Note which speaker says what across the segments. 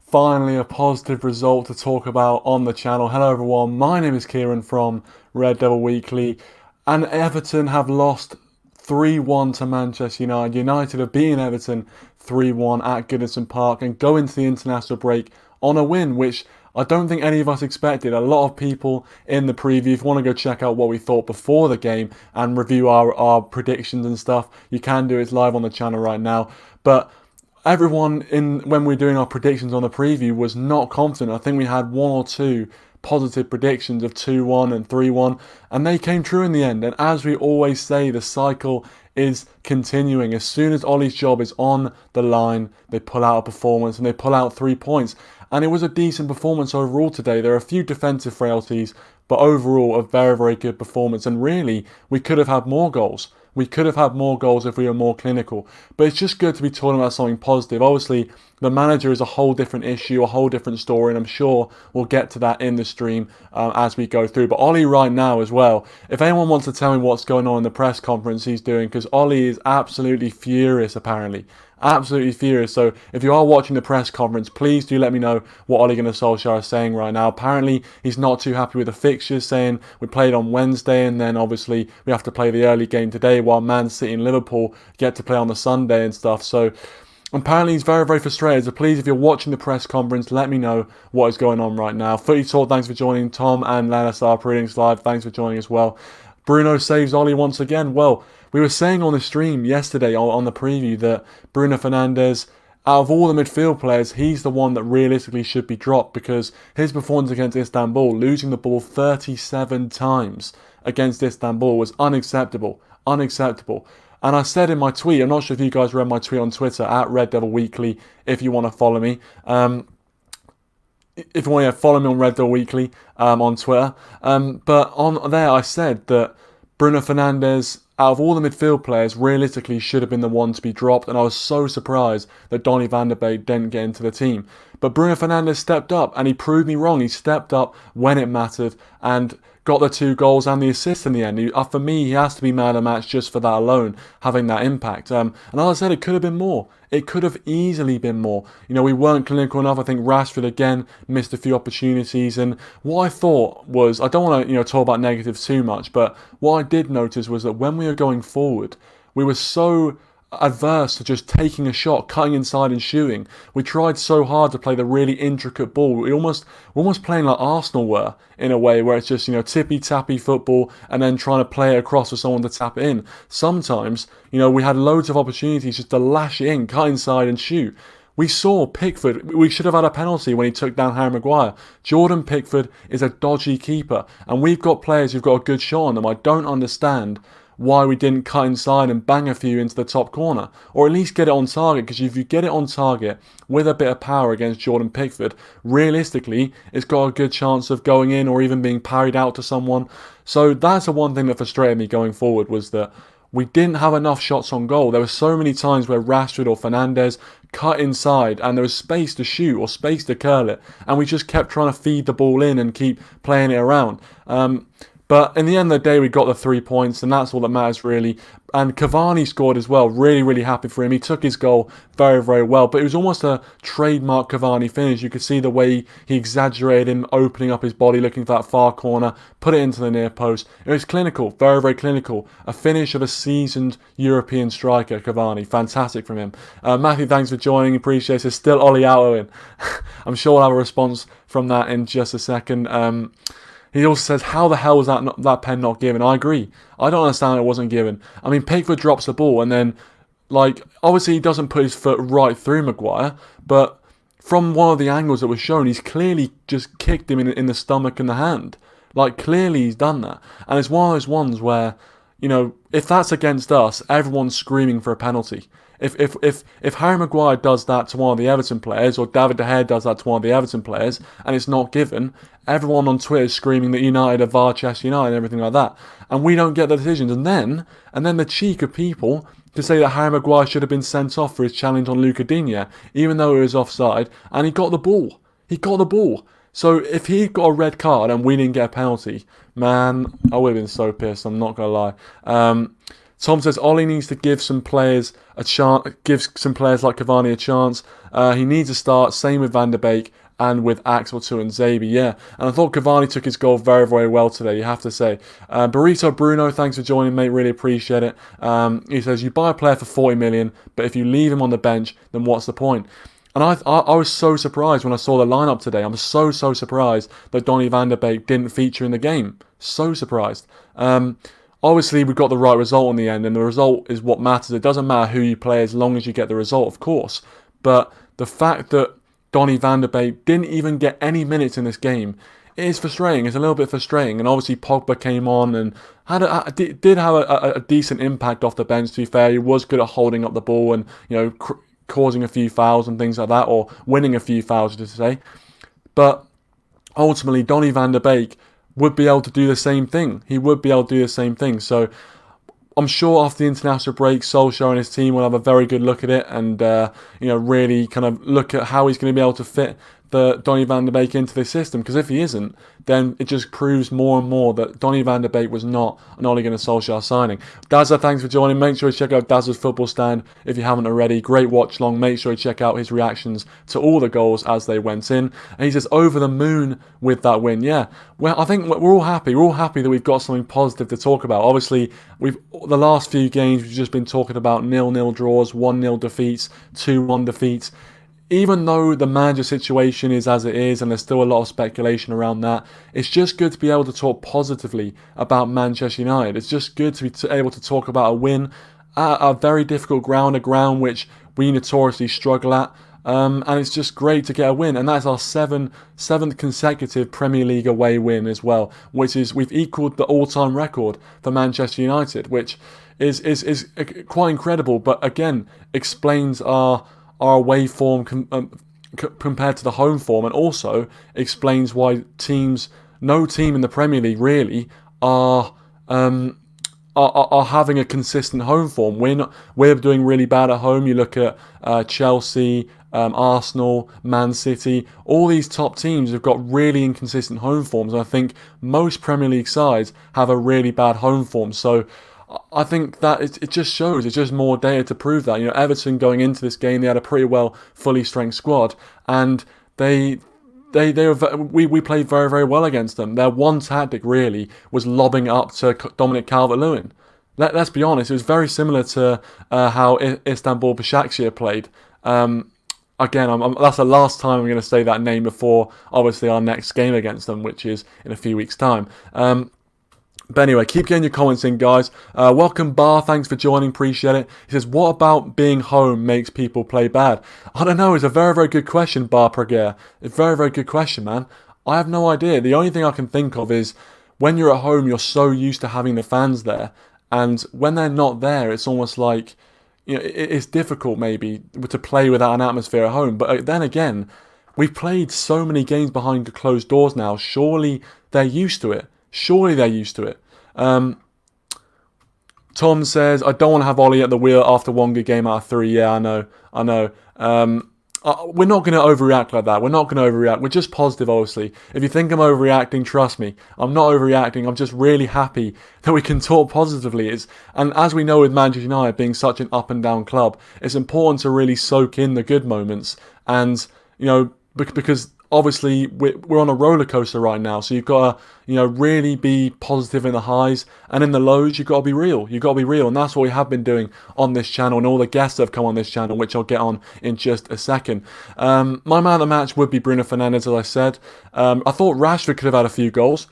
Speaker 1: Finally, a positive result to talk about on the channel. Hello, everyone. My name is Kieran from Red Devil Weekly, and Everton have lost 3-1 to Manchester United. United have beaten Everton 3-1 at Goodison Park and go into the international break on a win, which I don't think any of us expected. A lot of people in the preview, if you want to go check out what we thought before the game and review our predictions and stuff, you can do it. It's live on the channel right now. But everyone when we were doing our predictions on the preview was not confident. I think we had one or two positive predictions of 2-1 and 3-1, and they came true in the end. And as we always say, the cycle is continuing. As soon as Ole's job is on the line, they pull out a performance and they pull out 3 points. And it was a decent performance overall today. There are a few defensive frailties, but overall a very, very good performance. And really, we could have had more goals. We could have had more goals if we were more clinical. But it's just good to be talking about something positive. Obviously, the manager is a whole different issue, a whole different story, and I'm sure we'll get to that in the stream as we go through. But Ole right now as well, if anyone wants to tell me what's going on in the press conference he's doing, because Ole is absolutely furious apparently. Absolutely furious. So if you are watching the press conference, please do let me know what Ole Gunnar Solskjaer is saying right now. Apparently, he's not too happy with the fixtures, saying we played on Wednesday and then obviously we have to play the early game today while Man City and Liverpool get to play on the Sunday and stuff. So apparently he's very, very frustrated. So please, if you're watching the press conference, let me know what is going on right now. Footy Talk, thanks for joining. Tom and Lana Star Readings Live, thanks for joining as well. Bruno saves Ole once again. Well, we were saying on the stream yesterday on the preview that Bruno Fernandes, out of all the midfield players, he's the one that realistically should be dropped because his performance against Istanbul, losing the ball 37 times against Istanbul, was unacceptable. Unacceptable. And I said in my tweet, I'm not sure if you guys read my tweet on Twitter, at Red Devil Weekly, if you want to follow me. If you want to follow me on Red Devil Weekly on Twitter. But on there I said that Bruno Fernandes, out of all the midfield players, realistically should have been the one to be dropped, and I was so surprised that Donny van der Beek didn't get into the team. But Bruno Fernandes stepped up, and he proved me wrong. He stepped up when it mattered, and got the 2 goals and the assist in the end. For me, he has to be man of the match just for that alone, having that impact. And as I said, it could have been more. It could have easily been more. You know, we weren't clinical enough. I think Rashford again missed a few opportunities. And what I thought was, I don't want to talk about negatives too much, but what I did notice was that when we were going forward, we were so adverse to just taking a shot, cutting inside and shooting. We tried so hard to play the really intricate ball. We're almost playing like Arsenal were, in a way, where it's just, tippy-tappy football and then trying to play it across for someone to tap it in. Sometimes, we had loads of opportunities just to lash it in, cut inside and shoot. We saw Pickford, we should have had a penalty when he took down Harry Maguire. Jordan Pickford is a dodgy keeper, and we've got players who've got a good shot on them. I don't understand why we didn't cut inside and bang a few into the top corner, or at least get it on target, because if you get it on target with a bit of power against Jordan Pickford, realistically it's got a good chance of going in or even being parried out to someone. So that's the one thing that frustrated me going forward, was that we didn't have enough shots on goal. There were so many times where Rashford or Fernandes cut inside and there was space to shoot or space to curl it, and we just kept trying to feed the ball in and keep playing it around. But in the end of the day, we got the 3 points, and that's all that matters, really. And Cavani scored as well. Really, really happy for him. He took his goal very, very well. But it was almost a trademark Cavani finish. You could see the way he exaggerated him, opening up his body, looking for that far corner, put it into the near post. It was clinical, very, very clinical. A finish of a seasoned European striker, Cavani. Fantastic from him. Matthew, thanks for joining. Appreciate it. Still Ole out in. I'm sure we'll have a response from that in just a second. He also says, how the hell was that pen not given? I agree. I don't understand it wasn't given. I mean, Pickford drops the ball and then, obviously he doesn't put his foot right through Maguire, but from one of the angles that was shown, he's clearly just kicked him in the stomach and the hand. Clearly he's done that. And it's one of those ones where, if that's against us, everyone's screaming for a penalty. If Harry Maguire does that to one of the Everton players, or David De Gea does that to one of the Everton players, and it's not given, everyone on Twitter is screaming that United are Manchester United and everything like that, and we don't get the decisions. And then the cheek of people to say that Harry Maguire should have been sent off for his challenge on Luca Digne, even though it was offside, and he got the ball. He got the ball. So if he got a red card and we didn't get a penalty, man, I would have been so pissed. I'm not gonna lie. Tom says Ole needs to give some players a chance. Give some players like Cavani a chance. He needs to start. Same with Van der Beek and with Axel and Zabi. Yeah, and I thought Cavani took his goal very, very well today. You have to say. Burrito Bruno, thanks for joining, mate. Really appreciate it. He says you buy a player for 40 million, but if you leave him on the bench, then what's the point? And I was so surprised when I saw the lineup today. I'm so surprised that Donny van der Beek didn't feature in the game. So surprised. Obviously, we got the right result in the end, and the result is what matters. It doesn't matter who you play as long as you get the result, of course. But the fact that Donny van der Beek didn't even get any minutes in this game, it is frustrating. It's a little bit frustrating. And obviously, Pogba came on and did have a decent impact off the bench, to be fair. He was good at holding up the ball and, causing a few fouls and things like that, or winning a few fouls, to say. But ultimately, Donny van der Beek would be able to do the same thing. He would be able to do the same thing. So I'm sure after the international break, Solskjaer and his team will have a very good look at it and, really kind of look at how he's going to be able to fit the Donny van der Beek into this system. Because if he isn't, then it just proves more and more that Donny van der Beek was not an Ole Gunnar Solskjaer signing. Dazza, thanks for joining. Make sure you check out Dazza's football stand if you haven't already. Great watch long. Make sure you check out his reactions to all the goals as they went in. And he says, over the moon with that win. Yeah, well, I think we're all happy. We're all happy that we've got something positive to talk about. Obviously, the last few games, we've just been talking about 0-0 draws, 1-0 defeats, 2-1 defeats. Even though the manager situation is as it is and there's still a lot of speculation around that, it's just good to be able to talk positively about Manchester United. It's just good to be able to talk about a win at a very difficult ground, a ground which we notoriously struggle at. And it's just great to get a win. And that's our seventh consecutive Premier League away win as well, which is we've equalled the all-time record for Manchester United, which is quite incredible, but again, explains our away form compared to the home form, and also explains why no team in the Premier League really are having a consistent home form. We're doing really bad at home. You look at Chelsea, Arsenal, Man City. All these top teams have got really inconsistent home forms, and I think most Premier League sides have a really bad home form. So I think that it just shows. It's just more data to prove that. Everton going into this game, they had a pretty well fully strength squad, and we played very, very well against them. Their one tactic really was lobbing up to Dominic Calvert-Lewin. Let's be honest, it was very similar to how Istanbul Başakşehir played. Again, that's the last time I'm going to say that name before, obviously, our next game against them, which is in a few weeks' time. But anyway, keep getting your comments in, guys. Welcome, Bar. Thanks for joining. Appreciate it. He says, what about being home makes people play bad? I don't know. It's a very, very good question, Bar Prager. It's a very, very good question, man. I have no idea. The only thing I can think of is when you're at home, you're so used to having the fans there. And when they're not there, it's almost like, it's difficult maybe to play without an atmosphere at home. But then again, we've played so many games behind closed doors now. Surely they're used to it. Tom says, I don't want to have Ole at the wheel after one good game out of 3. Yeah, I know. We're not going to overreact like that. We're not going to overreact. We're just positive, obviously. If you think I'm overreacting, trust me, I'm not overreacting. I'm just really happy that we can talk positively. And as we know with Manchester United being such an up and down club, it's important to really soak in the good moments. And, because obviously we're on a roller coaster right now, so you've got to really be positive in the highs, and in the lows you've got to be real. And that's what we have been doing on this channel, and all the guests that have come on this channel, which I'll get on in just a second. My man of the match would be Bruno Fernandes, as I said. I thought Rashford could have had a few goals.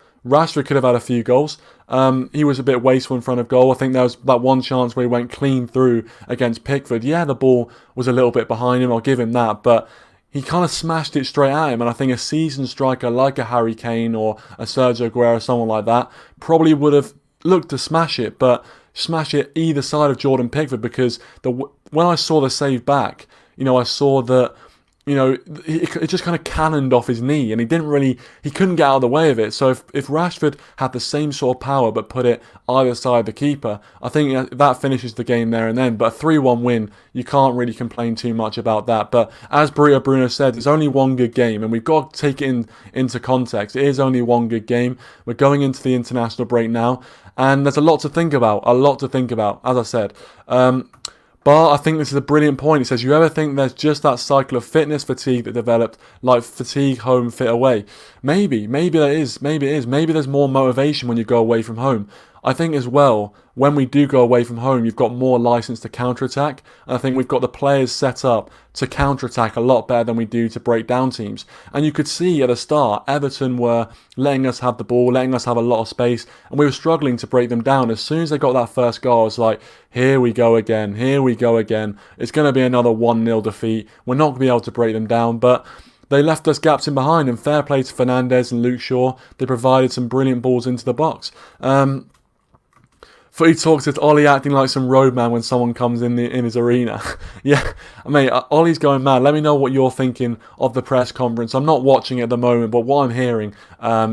Speaker 1: He was a bit wasteful in front of goal. I think there was that one chance where he went clean through against Pickford. Yeah, the ball was a little bit behind him, I'll give him that, but he kind of smashed it straight at him, and I think a seasoned striker like a Harry Kane or a Sergio Aguero, someone like that, probably would have looked to smash it, but smash it either side of Jordan Pickford, because when I saw the save back, I saw that it just kind of cannoned off his knee, and he couldn't get out of the way of it. So if Rashford had the same sort of power but put it either side of the keeper, I think that finishes the game there and then. But a 3-1 win, you can't really complain too much about that. But as Bruno said, it's only one good game, and we've got to take it into context. It is only one good game. We're going into the international break now, And there's a lot to think about, as I said. But I think this is a brilliant point. He says, you ever think there's just that cycle of fitness fatigue that developed, like fatigue home, fit away? Maybe there is. Maybe it is. Maybe there's more motivation when you go away from home. I think as well, when we do go away from home, you've got more license to counter-attack. And I think we've got the players set up to counter-attack a lot better than we do to break down teams. And you could see at the start, Everton were letting us have the ball, letting us have a lot of space, and we were struggling to break them down. As soon as they got that first goal, I was like, here we go again. It's going to be another 1-0 defeat. We're not going to be able to break them down, but they left us gaps in behind, and fair play to Fernandes and Luke Shaw. They provided some brilliant balls into the box. Footy Talks, it's Ollie acting like some roadman when someone comes in his arena. Yeah, mate, Ollie's going mad. Let me know what you're thinking of the press conference. I'm not watching it at the moment, but what I'm hearing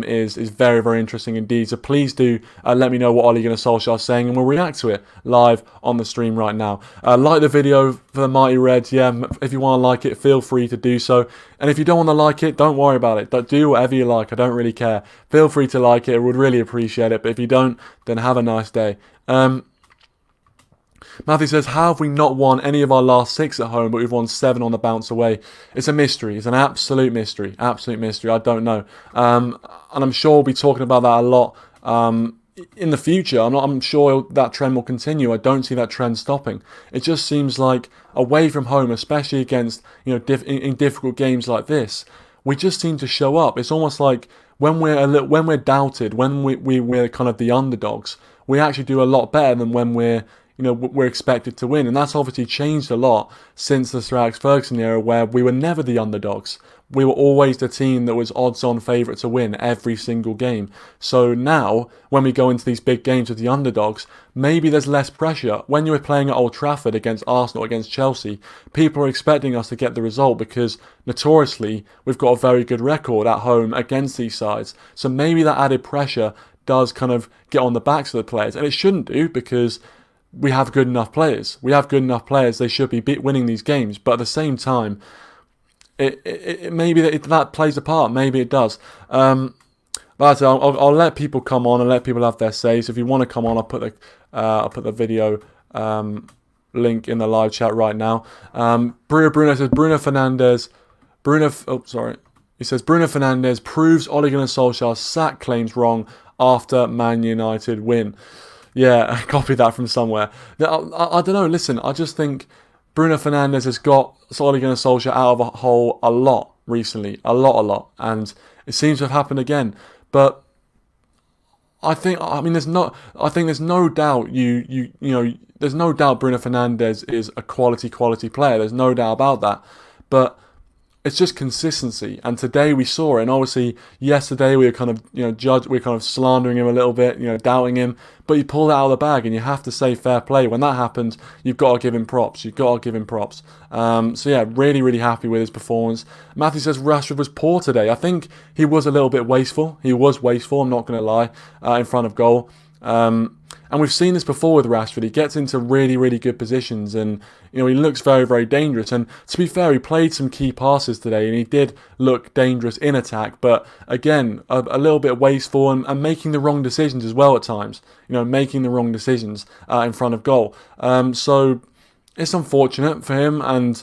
Speaker 1: is very, very interesting indeed. So please do let me know what Ole Gunnar Solskjaer is saying, and we'll react to it live on the stream right now. Like the video for the Mighty Reds. Yeah, if you want to like it, feel free to do so. And if you don't want to like it, don't worry about it. Do whatever you like. I don't really care. Feel free to like it. I would really appreciate it. But if you don't, then have a nice day. Matthew says, how have we not won any of our last 6 at home, but we've won 7 on the bounce away? It's a mystery. It's an absolute mystery. Absolute mystery. I don't know. And I'm sure we'll be talking about that a lot in the future. I'm sure that trend will continue. I don't see that trend stopping. It just seems like away from home, especially against in difficult games like this, we just seem to show up. It's almost like when we're doubted, when we're kind of the underdogs, we actually do a lot better than when we're expected to win. And that's obviously changed a lot since the Sir Alex Ferguson era, where we were never the underdogs. We were always the team that was odds-on favourite to win every single game. So now, when we go into these big games with the underdogs, maybe there's less pressure. When you were playing at Old Trafford against Arsenal, against Chelsea, people are expecting us to get the result because, notoriously, we've got a very good record at home against these sides. So maybe that added pressure does kind of get on the backs of the players. And it shouldn't do, because we have good enough players. They should be winning these games. But at the same time, maybe that plays a part. Maybe it does. But I'll let people come on and let people have their say. So if you want to come on, I'll put the video link in the live chat right now. Bruno says Bruno Fernandes. He says Bruno Fernandes proves Ole Gunnar Solskjaer's sack claims wrong after Man United win. Yeah, I copied that from somewhere. I don't know. Listen, I just think Bruno Fernandes has got Ole Gunnar Solskjaer out of a hole a lot recently. A lot. And it seems to have happened again. But there's no doubt there's no doubt Bruno Fernandes is a quality player. There's no doubt about that. But it's just consistency, and today we saw it. And obviously, yesterday we were kind of slandering him a little bit, doubting him. But he pulled it out of the bag, and you have to say fair play. When that happens, you've got to give him props. So yeah, really, really happy with his performance. Matthew says Rashford was poor today. I think he was a little bit wasteful. I'm not going to lie, in front of goal. And we've seen this before with Rashford. He gets into really, really good positions, and he looks very, very dangerous. And to be fair, he played some key passes today, and he did look dangerous in attack. But again, a little bit wasteful and making the wrong decisions as well at times. Making the wrong decisions in front of goal. So it's unfortunate for him, and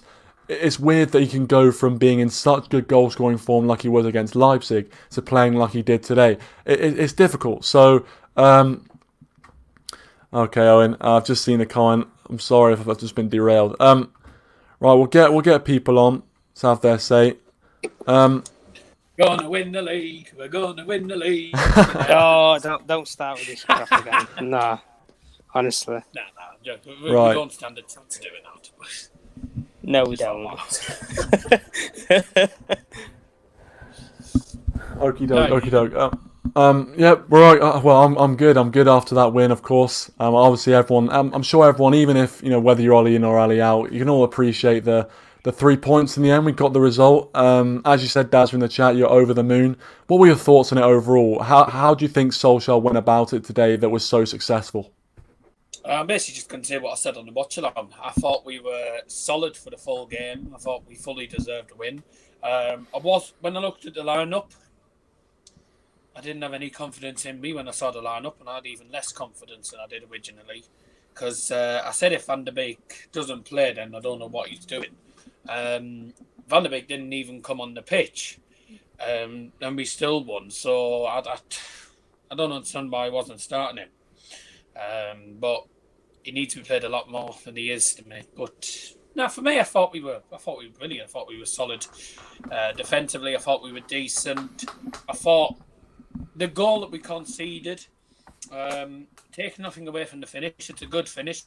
Speaker 1: it's weird that he can go from being in such good goal scoring form like he was against Leipzig to playing like he did today. It's difficult. So. Okay, Owen, I've just seen the comment. I'm sorry if I've just been derailed. Right, we'll get people on to have their say.
Speaker 2: Gonna win the league. We're gonna win the league.
Speaker 3: Oh, don't start with this crap again. Nah, honestly.
Speaker 2: Nah, we don't stand a chance to do it now.
Speaker 3: No, we don't.
Speaker 1: Okie doke. Yeah, right. I'm good. I'm good after that win, of course. Obviously, everyone. I'm sure everyone, even if whether you're Ollie in or Ali out, you can all appreciate the 3 points in the end. We got the result. As you said, Daz, in the chat, you're over the moon. What were your thoughts on it overall? How do you think Solskjaer went about it today that was so successful?
Speaker 2: I'm basically just going to say what I said on the watch along. I thought we were solid for the full game. I thought we fully deserved a win. When I looked at the lineup, I didn't have any confidence in me when I saw the lineup, and I had even less confidence than I did originally. Because I said if Van der Beek doesn't play, then I don't know what he's doing. Van der Beek didn't even come on the pitch, and we still won. So I don't understand why he wasn't starting him. But he needs to be played a lot more than he is to me. But no, for me, I thought we were brilliant. I thought we were solid defensively. I thought we were decent. I thought the goal that we conceded, taking nothing away from the finish, it's a good finish.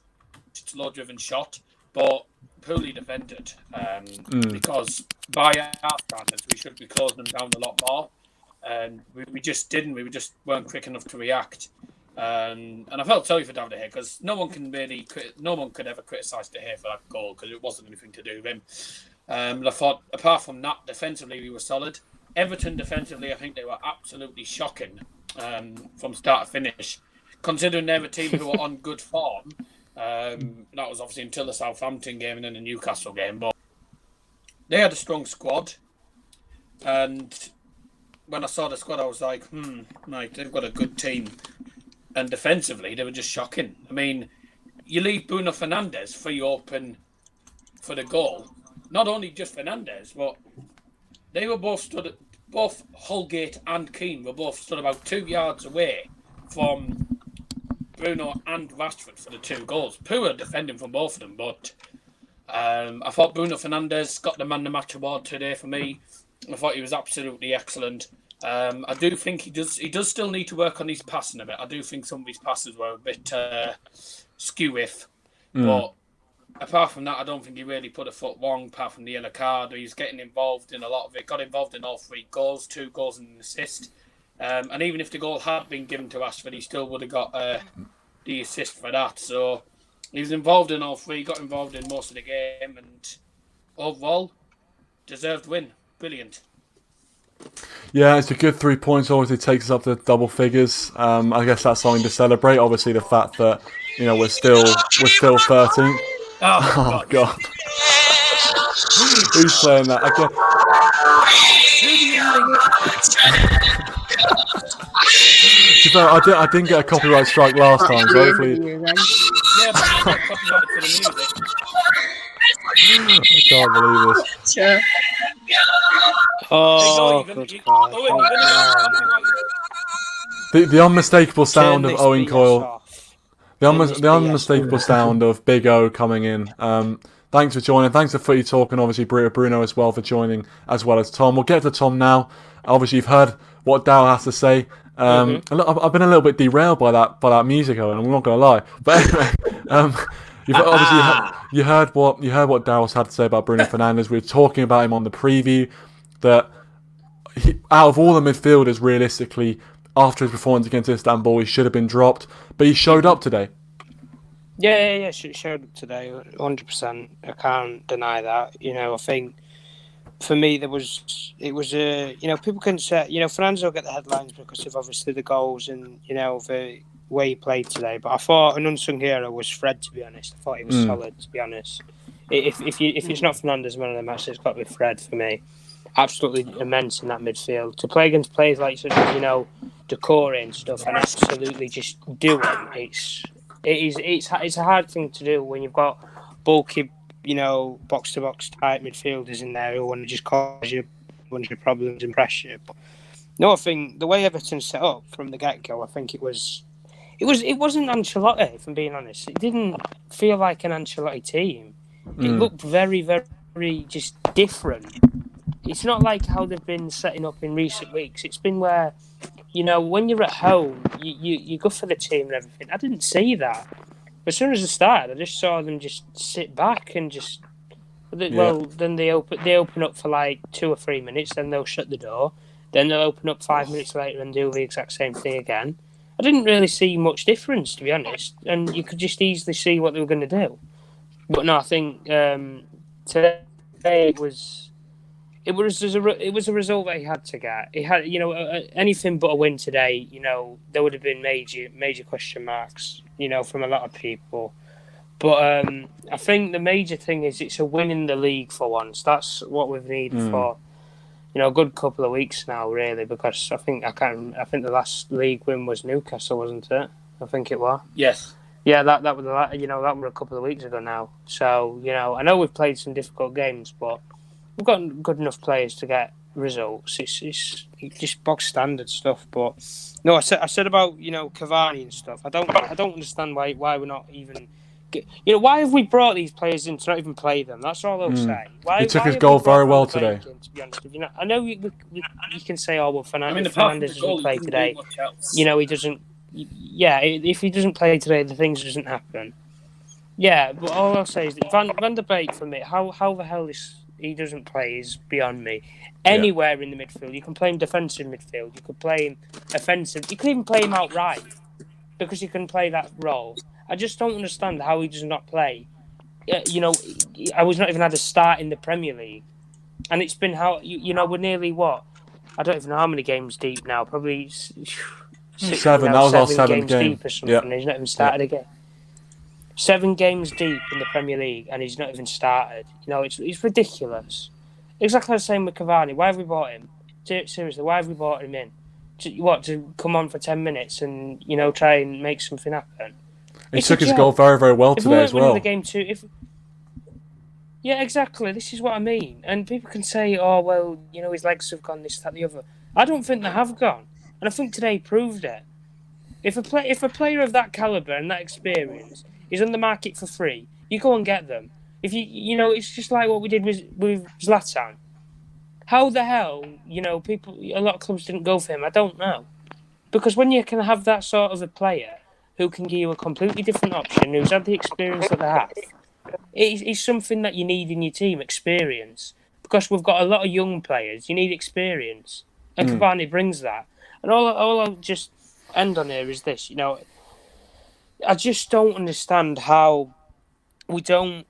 Speaker 2: It's a low-driven shot, but poorly defended. Because by our standards, we should be closing them down a lot more. And we just didn't. We just weren't quick enough to react. And I felt sorry for David De Gea because no one could ever criticise De Gea for that goal because it wasn't anything to do with him. But I thought, apart from that, defensively we were solid. Everton defensively, I think they were absolutely shocking from start to finish. Considering they were a team who were on good form, that was obviously until the Southampton game and then the Newcastle game. But they had a strong squad, and when I saw the squad, I was like, right, they've got a good team. And defensively, they were just shocking. I mean, you leave Bruno Fernandes free open for the goal. Not only just Fernandes, but they were both Holgate and Keane were both stood about 2 yards away from Bruno and Rashford for the 2 goals. Poor defending from both of them, but I thought Bruno Fernandes got the man of the match award today for me. I thought he was absolutely excellent. I do think he does still need to work on his passing a bit. I do think some of his passes were a bit skew-if. But apart from that, I don't think he really put a foot wrong, apart from the yellow card. He's getting involved in a lot of it. Got involved in all 3 goals, 2 goals and an assist. And even if the goal had been given to Rashford, he still would have got the assist for that. So he was involved in all 3, got involved in most of the game, and overall, deserved win. Brilliant.
Speaker 1: Yeah, it's a good 3 points. Obviously, takes us up to double figures. I guess that's something to celebrate. Obviously, the fact that we're still 13th. Oh God. Who's saying that? I didn't get a copyright strike last time, so hopefully.
Speaker 2: Yeah, but you got copyright for the music.
Speaker 1: I can't believe this.
Speaker 4: Sure.
Speaker 3: Oh, good God.
Speaker 1: The unmistakable sound of Owen Coyle.
Speaker 3: Off.
Speaker 1: The unmistakable sound of Big O coming in. Thanks for joining. Thanks for Footy Talk, and obviously Bruno as well for joining, as well as Tom. We'll get to Tom now. Obviously, you've heard what Dow has to say. I've been a little bit derailed by that music, Owen. I'm not going to lie. But anyway, you heard what Daryl's had to say about Bruno Fernandes. We were talking about him on the preview. That out of all the midfielders, realistically, after his performance against Istanbul, he should have been dropped. But he showed up today.
Speaker 3: Yeah. Showed up today, 100%. I can't deny that. I think for me it was people can say Fernandes will get the headlines because of obviously the goals and the way he played today. But I thought an unsung hero was Fred. To be honest, I thought he was solid. To be honest, if it's not Fernandes man of the match, it's got to be Fred for me. Absolutely immense in that midfield. To play against players like Decore and stuff and absolutely just do it. It's a hard thing to do when you've got bulky, box to box type midfielders in there who want to just cause you a bunch of problems and pressure. But no, I think the way Everton set up from the get go, I think it wasn't Ancelotti, if I'm being honest. It didn't feel like an Ancelotti team. It looked very, very just different. It's not like how they've been setting up in recent weeks. It's been where, when you're at home, you go for the team and everything. I didn't see that. As soon as they started, I just saw them just sit back and just... Well, then they open up for like 2 or 3 minutes, then they'll shut the door. Then they'll open up 5 minutes later and do the exact same thing again. I didn't really see much difference, to be honest. And you could just easily see what they were going to do. But no, I think today it was a result that he had to get. He had, anything but a win today. There would have been major question marks, from a lot of people. But I think the major thing is it's a win in the league for once. That's what we've needed for a good couple of weeks now, really, because I think the last league win was Newcastle, wasn't it? I think it was.
Speaker 2: Yes.
Speaker 3: Yeah, that was that were a couple of weeks ago now. So I know we've played some difficult games, but we've got good enough players to get results. It's just box standard stuff. But no, I said about Cavani and stuff. I don't understand why we're not even. Why have we brought these players in to not even play them? That's all I'll say.
Speaker 1: He took his
Speaker 3: have
Speaker 1: goal
Speaker 3: we brought
Speaker 1: very well
Speaker 3: Van de Beek
Speaker 1: today.
Speaker 3: in, to be honest with you? I know you can say, oh well,
Speaker 2: Apart from
Speaker 3: Fernandes
Speaker 2: the goal,
Speaker 3: doesn't play
Speaker 2: he couldn't
Speaker 3: today.
Speaker 2: do much else.
Speaker 3: He doesn't. Yeah, if he doesn't play today, the things doesn't happen. Yeah, but all I'll say is that Van de Beek, for me, how the hell he doesn't play is beyond me. Anywhere in the midfield, you can play him defensive midfield, you could play him offensive, you could even play him outright because he can play that role. I just don't understand how he does not play. I was not even had a start in the Premier League, and it's been we're nearly what? I don't even know how many games deep now. Probably
Speaker 1: 7. That was our 7th
Speaker 3: games
Speaker 1: game.
Speaker 3: deep or something. He's not even started again. 7 games deep in the Premier League, and he's not even started. It's ridiculous. Exactly the same with Cavani. Why have we bought him? Seriously, why have we bought him in? To come on for 10 minutes and try and make something happen?
Speaker 1: He took his goal very, very well today as well.
Speaker 3: The game too, yeah, exactly. This is what I mean. And people can say, "Oh, well, his legs have gone this, that, the other." I don't think they have gone, and I think today proved it. If a player of that caliber and that experience is on the market for free, you go and get them. If it's just like what we did with Zlatan. How the hell, a lot of clubs didn't go for him? I don't know. Because when you can have that sort of a player who can give you a completely different option, who's had the experience that they have, it's something that you need in your team, experience. Because we've got a lot of young players, you need experience. And Cavani brings that. And all I'll just end on here is this, I just don't understand how we don't,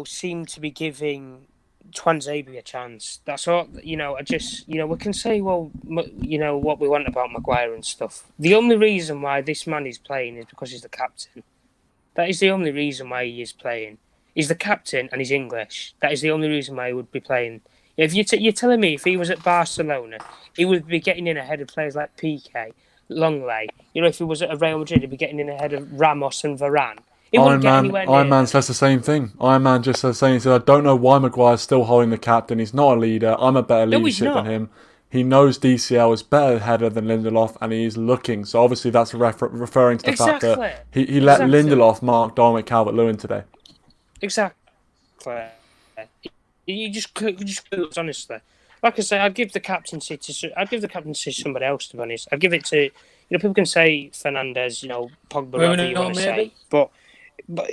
Speaker 3: seem to be giving Twanzebe a chance. That's all. I just, we can say, well, what we want about Maguire and stuff. The only reason why this man is playing is because he's the captain. That is the only reason why he is playing. He's the captain and he's English. That is the only reason why he would be playing. If you're telling me if he was at Barcelona, he would be getting in ahead of players like Piqué, Longley. If he was at Real Madrid, he'd be getting in ahead of Ramos and Varane.
Speaker 1: Iron Man says the same thing. Iron Man just says the same. He said, I don't know why Maguire's still holding the captain. He's not a leader. I'm a better leadership than him. He knows DCL is better header than Lindelof, and he's looking. So obviously that's referring to the fact that he let Lindelof mark Dominic Calvert-Lewin today.
Speaker 3: Exactly. You just honestly. Like I say, I'd give the captaincy to somebody else. To be honest, I'd give it to people can say Fernandes, Pogba, whatever you want to say, but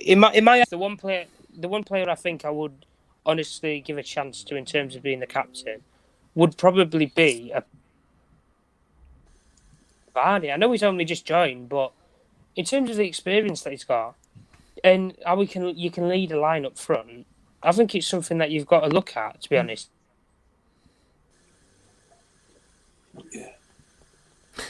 Speaker 3: in my the one player I think I would honestly give a chance to in terms of being the captain would probably be a Vardy. I know he's only just joined, but in terms of the experience that he's got and how you can lead a line up front, I think it's something that you've got to look at. To be honest.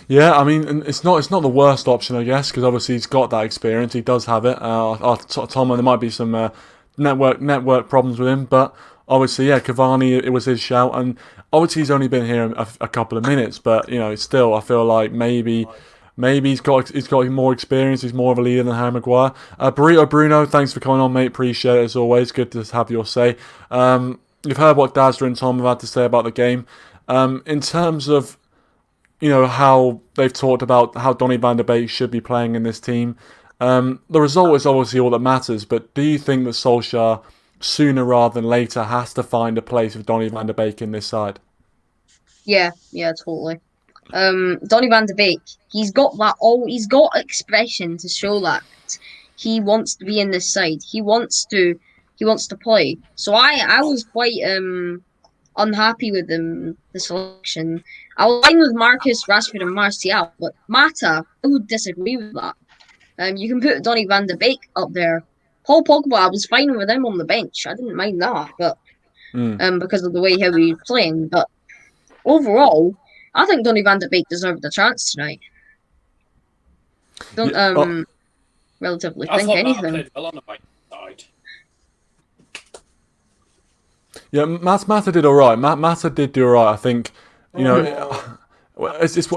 Speaker 1: Yeah, I mean, it's not the worst option, I guess, because obviously he's got that experience. He does have it. Tom, there might be some network problems with him, but obviously, yeah, Cavani, it was his shout, and obviously he's only been here a couple of minutes, but still, I feel like maybe he's got more experience. He's more of a leader than Harry Maguire. Burrito Bruno, thanks for coming on, mate. Appreciate it as always. Good to have your say. You've heard what Dazza and Tom have had to say about the game. In terms of how they've talked about how Donny van de Beek should be playing in this team. The result is obviously all that matters, but do you think that Solskjaer, sooner rather than later, has to find a place for Donny van de Beek in this side?
Speaker 4: Yeah, totally. Donny van de Beek, he's got expression to show that he wants to be in this side. He wants to play. So I was quite unhappy with the selection. I was fine with Marcus Rashford and Martial, but Mata, I would disagree with that. You can put Donny van de Beek up there. Paul Pogba, I was fine with him on the bench. I didn't mind that, but because of the way how he was playing. But overall, I think Donny van de Beek deserved the chance tonight. Don't relatively think anything.
Speaker 2: I played well on the right side.
Speaker 1: Yeah, Mata did all right. Mata did do all right. I think, you know, it's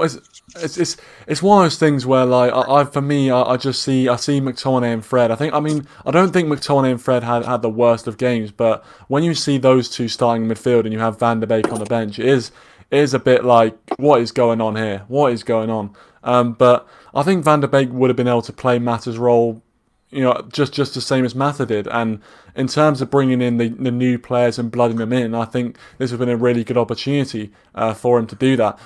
Speaker 1: one of those things where like I just see McTominay and Fred. I don't think McTominay and Fred had the worst of games, but when you see those two starting midfield and you have Van der Beek on the bench, it is a bit like, what is going on here? What is going on? But I think Van der Beek would have been able to play Mata's role, you know, just the same as Mata did. And in terms of bringing in the new players and blooding them in, I think this has been a really good opportunity for him to do that.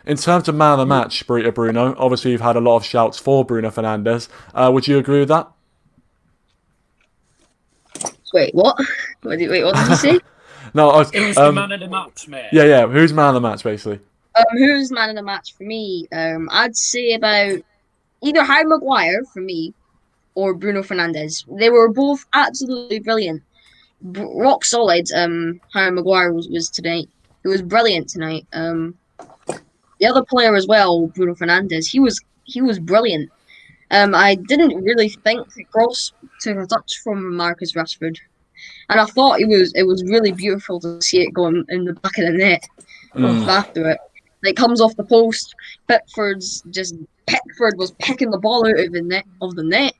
Speaker 1: In terms of man of the match, Bruno, obviously you've had a lot of shouts for Bruno Fernandes. Would you agree with that?
Speaker 4: Wait, what? What did you say?
Speaker 1: No,
Speaker 2: Who's the man of the match, mate?
Speaker 1: Yeah. Who's man of the match, basically?
Speaker 4: Who's man of the match for me? I'd say about either Harry Maguire for me or Bruno Fernandes. They were both absolutely brilliant. Rock solid. Harry Maguire was tonight. He was brilliant tonight. The other player as well, Bruno Fernandes. He was brilliant. I didn't really think the cross took a touch from Marcus Rashford, and I thought it was really beautiful to see it going in the back of the net after it. It comes off the post. Pickford was picking the ball out of the net.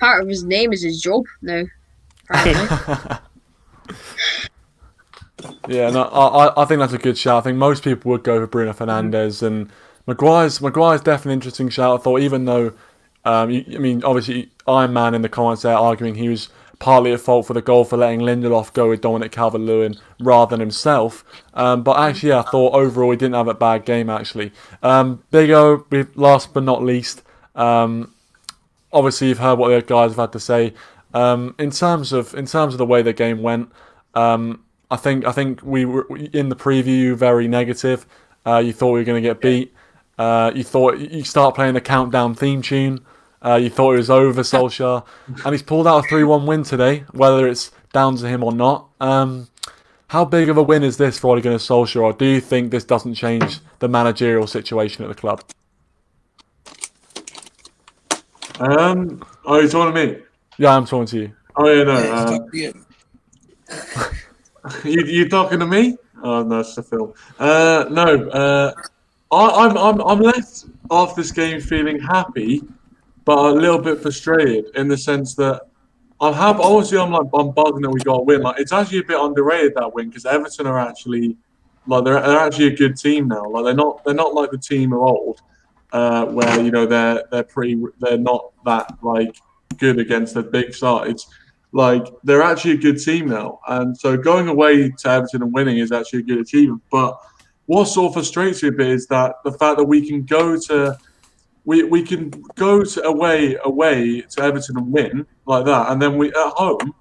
Speaker 4: Part of his name is his job now.
Speaker 1: Yeah, no, I think that's a good shout. I think most people would go for Bruno Fernandes, and Maguire's definitely an interesting shout. I thought, even though, obviously Iron Man in the comments there arguing he was partly at fault for the goal for letting Lindelof go with Dominic Calvert-Lewin rather than himself. But actually, I thought overall he didn't have a bad game, actually. Big O, last but not least, obviously you've heard what the guys have had to say. In terms of the way the game went, I think we were in the preview very negative. You thought we were going to get beat. You thought you start playing the countdown theme tune. You thought it was over, Solskjaer, and he's pulled out a 3-1 win today. Whether it's down to him or not, how big of a win is this for Ole Gunnar Solskjaer? Or do you think this doesn't change the managerial situation at the club?
Speaker 5: Are you talking to me?
Speaker 1: Yeah, I'm talking to you.
Speaker 5: Oh yeah, no. You talking to me? Oh no, it's the film. No. I'm left off this game feeling happy, but a little bit frustrated in the sense that I'm happy. Obviously, I'm buzzing that we got a win. Like, it's actually a bit underrated, that win, because Everton are actually they're actually a good team now. Like, they're not like the team of old, where, you know, they're not that like good against the big sides. Like, they're actually a good team now, and so going away to Everton and winning is actually a good achievement. But what sort of frustrates me a bit is that the fact that we can go to away to Everton and win like that, and then we at home,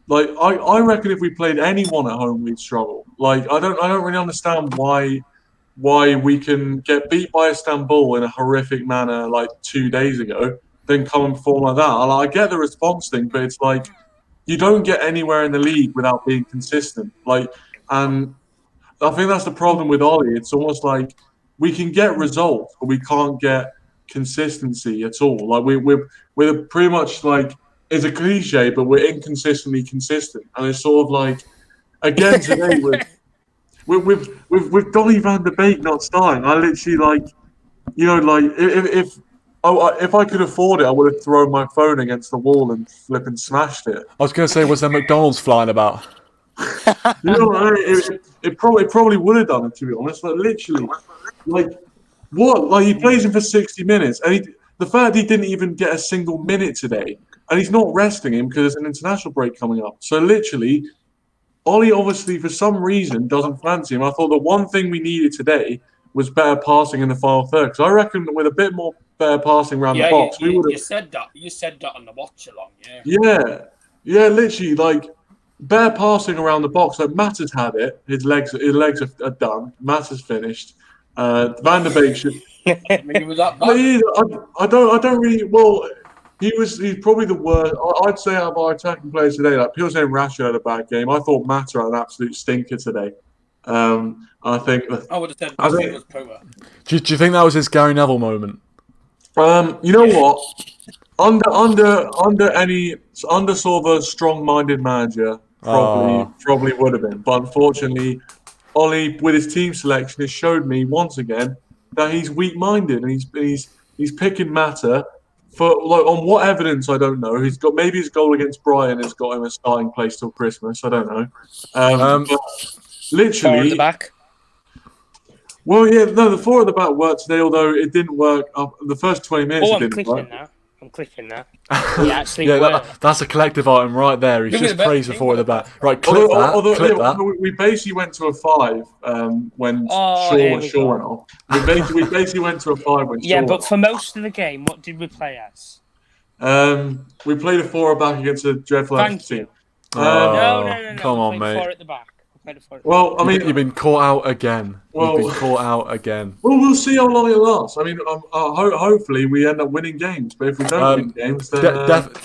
Speaker 5: like I reckon if we played anyone at home, we'd struggle. Like, I don't really understand why we can get beat by Istanbul in a horrific manner like 2 days ago, then come and perform like that. I get the response thing, but it's like, you don't get anywhere in the league without being consistent. Like, and I think that's the problem with Ollie. It's almost like we can get results, but we can't get consistency at all. Like, we're pretty much like, it's a cliche, but we're inconsistently consistent. And it's sort of like, again today with Donny van der Beek not starting, I literally, like, you know, like, if I could afford it, I would have thrown my phone against the wall and flipping smashed it.
Speaker 1: I was going to say, was there McDonald's flying about?
Speaker 5: You know, it probably would have done it, to be honest. Like, literally, like, what? Like, he plays him for 60 minutes, and the fact he didn't even get a single minute today, and he's not resting him because there's an international break coming up. So literally, Ollie obviously for some reason doesn't fancy him. I thought the one thing we needed today was better passing in the final third, because I reckon with a bit more better passing around the box, we would have.
Speaker 2: You said that on the watch along,
Speaker 5: Yeah, literally, like, better passing around the box. Like, Matt has had it. His legs are done. Matt has finished. Van der Beek should.
Speaker 2: I mean, he was that bad.
Speaker 5: I don't really. Well, he's probably the worst. I'd say out of our attacking players today, like, people saying Rashford had a bad game. I thought Matt had an absolute stinker today. I think.
Speaker 2: I would have said Rashford was poor.
Speaker 1: Do you think that was his Gary Neville moment?
Speaker 5: You know what? Under sort of a strong-minded manager, probably would have been. But unfortunately, Ollie, with his team selection, has showed me once again that he's weak-minded and he's picking matter for on what evidence I don't know. He's got maybe his goal against Brighton has got him a starting place till Christmas. I don't know. But literally,
Speaker 2: 4 at the back.
Speaker 5: Well, yeah, no, the 4 at the back worked today, although it didn't work. The first 20 minutes,
Speaker 3: Oh,
Speaker 5: it didn't work.
Speaker 3: I'm clicking that. Yeah, actually,
Speaker 1: that's a collective item right there. He's just praised the 4 at the back. Right, clip that.
Speaker 5: We basically went to a 5 when Shaw went off. We basically went to a 5 when Shaw
Speaker 3: but for most of the game, what did we play as?
Speaker 5: We played a 4 at back against a dreadful team.
Speaker 3: No.
Speaker 1: Come on, mate.
Speaker 3: 4 at the back.
Speaker 5: Well, I mean,
Speaker 1: you've been caught out again. Well,
Speaker 5: we'll see how long it lasts. I mean, hopefully we end up winning games. But if we don't win games, then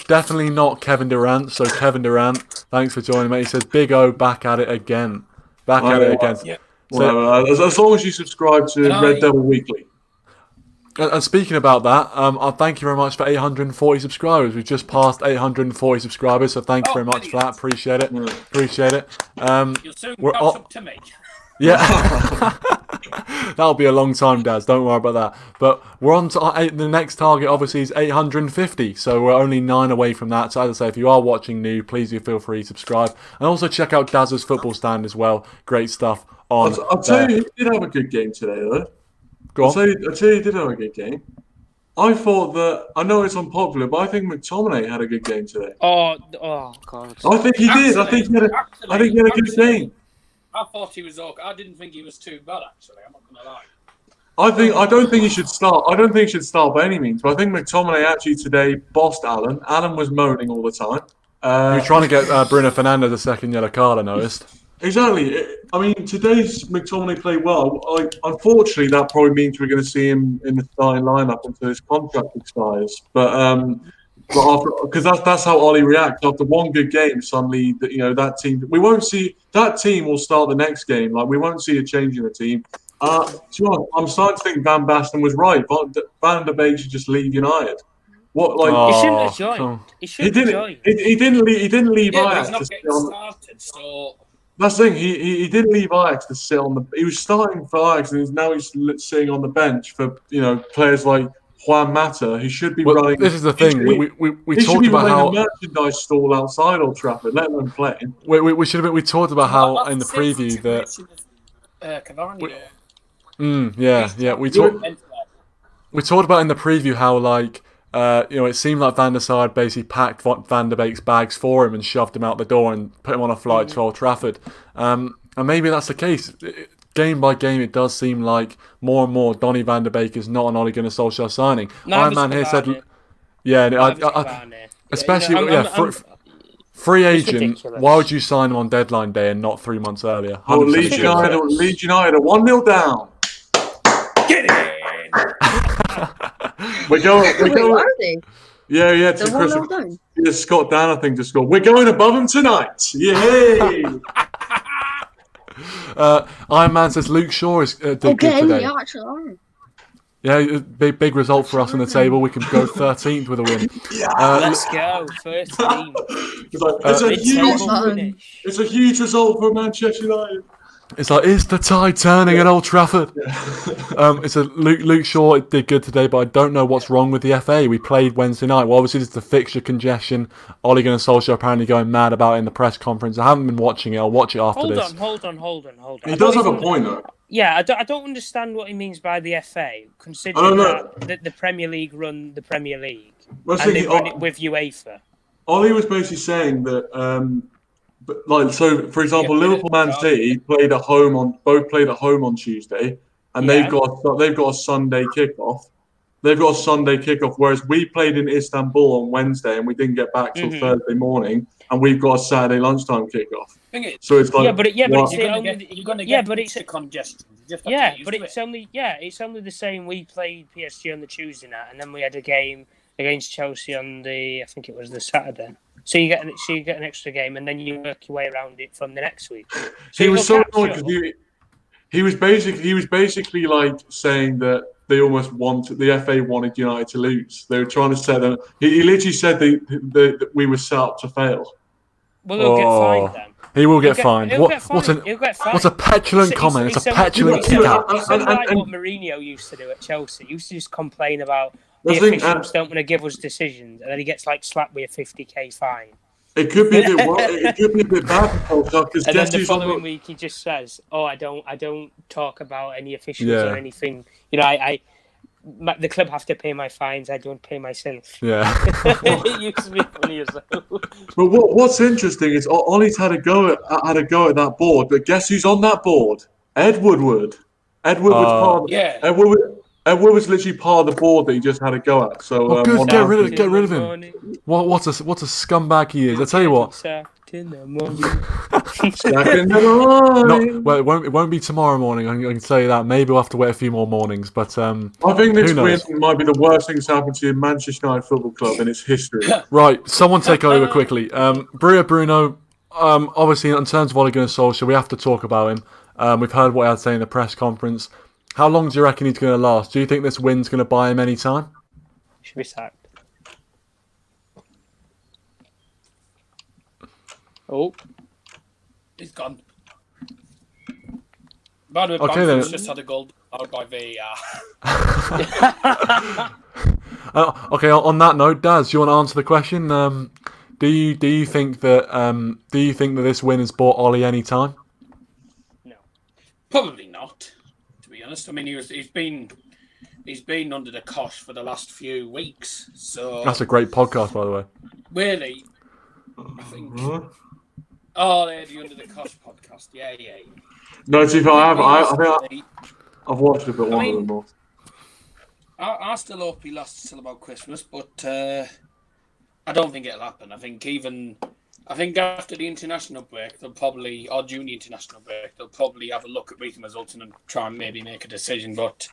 Speaker 1: definitely not Kevin Durant. So Kevin Durant, thanks for joining me. He says, "Big O, back at it again."
Speaker 5: Yeah. Well, as long as you subscribe to Red Devil Weekly.
Speaker 1: And speaking about that, I thank you very much for 840 subscribers. We've just passed 840 subscribers, so thank you very much for that. Appreciate it.
Speaker 2: You'll soon catch up to me.
Speaker 1: Yeah, that'll be a long time, Daz. Don't worry about that. But we're on to the next target. Obviously, is 850. So we're only 9 away from that. So as I say, if you are watching new, please do feel free to subscribe and also check out Daz's football stand as well. Great stuff on.
Speaker 5: I'll tell you, he did have a good game today, though. I'll tell you, he did have a good game. I thought that, I know it's unpopular, but I think McTominay had a good game today.
Speaker 3: Oh God!
Speaker 5: I think he did. I think he had a good game.
Speaker 2: I thought he was okay. I didn't think he was too bad, actually. I'm not going to lie.
Speaker 5: I don't think he should start. I don't think he should start by any means. But I think McTominay actually today bossed Alan. Alan was moaning all the time.
Speaker 1: He was trying to get Bruno Fernandes a second yellow card, I noticed.
Speaker 5: Exactly. I mean, today's McTominay played well. Unfortunately, that probably means we're going to see him in the starting lineup until his contract expires. Because that's how Ollie reacts. After one good game, suddenly that team. We won't see that team will start the next game. Like we won't see a change in the team. I'm starting to think Van Basten was right. Van der Beek should just leave United. What like
Speaker 3: he shouldn't have joined. He
Speaker 5: didn't leave Ajax.
Speaker 2: He's not getting started, so.
Speaker 5: That's the thing. He didn't leave Ajax to sit on the. He was starting for Ajax, and now he's sitting on the bench for players like Juan Mata, who should be running.
Speaker 1: This is the thing. We talked about how
Speaker 5: a merchandise stall outside Old Trafford. Let them play.
Speaker 1: We talked about how in the preview that.
Speaker 2: Cavani.
Speaker 1: We talked about in the preview how it seemed like Van der Sar basically packed Van der Beek's bags for him and shoved him out the door and put him on a flight to Old Trafford. And maybe that's the case. Game by game, it does seem like more and more Donny van der Beek is not an Ole Gunnar Solskjaer signing. Iron Man here said, free agent. Why would you sign him on deadline day and not 3 months earlier?
Speaker 5: Leeds United are 1-0 down.
Speaker 2: Get in.
Speaker 5: We're going.
Speaker 4: Are they?
Speaker 5: Yeah.
Speaker 4: They're 1-0 down.
Speaker 5: Yeah, Scott Dan, I think, just scored. We're going above them tonight. Yay!
Speaker 1: Iron Man says Luke Shaw is did good today.
Speaker 4: Yeah, actually are.
Speaker 1: Yeah, big result for us on the table. We can go 13th with a win.
Speaker 3: Let's go, first team.
Speaker 5: It's a huge result for Manchester United.
Speaker 1: It's like, is the tide turning at Old Trafford? It's a Luke Shaw did good today, but I don't know what's wrong with the FA. We played Wednesday night. Well, obviously, it's the fixture congestion. Ole Gunnar Solskjaer apparently going mad about it in the press conference. I haven't been watching it. I'll watch it after this.
Speaker 3: Hold on.
Speaker 5: He does have a point, though.
Speaker 3: Yeah, I don't understand what he means by the FA, considering that the Premier League run the Premier League and they run it with UEFA.
Speaker 5: Ollie was basically saying that, for example, Liverpool Man City both played at home on Tuesday, and they've got a Sunday kickoff. They've got a Sunday kickoff, whereas we played in Istanbul on Wednesday and we didn't get back till Thursday morning, and we've got a Saturday lunchtime kickoff. So it's like
Speaker 2: you're going to get congestion.
Speaker 3: It's only the same. We played PSG on the Tuesday night, and then we had a game against Chelsea on the Saturday. So you get an extra game, and then you work your way around it from the next week. So
Speaker 5: he was so annoyed because he was basically like saying that they almost the FA wanted United to lose. They were trying to set them. He literally said that we were set up to fail.
Speaker 3: Well, he'll get fined then.
Speaker 1: He will get fined.
Speaker 3: He'll get fined.
Speaker 1: What's a petulant comment? It's a petulant kick out.
Speaker 3: It's like what Mourinho used to do at Chelsea. He used to just complain about the officials don't want to give us decisions, and then he gets like slapped with a 50k fine.
Speaker 5: It could be a bit. It could be a bit bad for Solskjaer because
Speaker 3: and then the following week he just says, "Oh, I don't talk about any officials or anything. You know, the club have to pay my fines. I don't pay myself."
Speaker 1: Yeah.
Speaker 3: It used to be funny as well.
Speaker 5: But what's interesting is Ollie's had a go at that board, but guess who's on that board? Ed Woodward. Ed Woodward's Ed Woodward's literally part of the board that he just had a go at. So
Speaker 1: good. Get rid of him. What's a scumbag he is. I tell you what.
Speaker 3: In the morning.
Speaker 1: It won't be tomorrow morning. I can tell you that. Maybe we'll have to wait a few more mornings. But
Speaker 5: I think this win might be the worst thing that's happened to Manchester United Football Club in its history.
Speaker 1: Right, someone take over quickly. Bruno. Obviously, in terms of Ole Gunnar Solskjaer, we have to talk about him. We've heard what he had to say in the press conference. How long do you reckon he's going to last? Do you think this win's going to buy him any time?
Speaker 3: Should be sacked. Oh,
Speaker 2: he's gone. By the way, Bamford's just had a goal out by VAR.
Speaker 1: Okay. On that note, Daz, do you want to answer the question? Do you think that this win has bought Ollie any time?
Speaker 2: No, probably not. To be honest, I mean he's been under the cosh for the last few weeks. So
Speaker 1: that's a great podcast, by the way.
Speaker 2: Really, I think. Oh, the Under the Cosh podcast. Yeah.
Speaker 5: No, Chief, I've watched it, but one of them more.
Speaker 2: I still hope he lasts till about Christmas, but I don't think it'll happen. I think after the international break, or junior international break, they'll probably have a look at recent results and try and maybe make a decision. But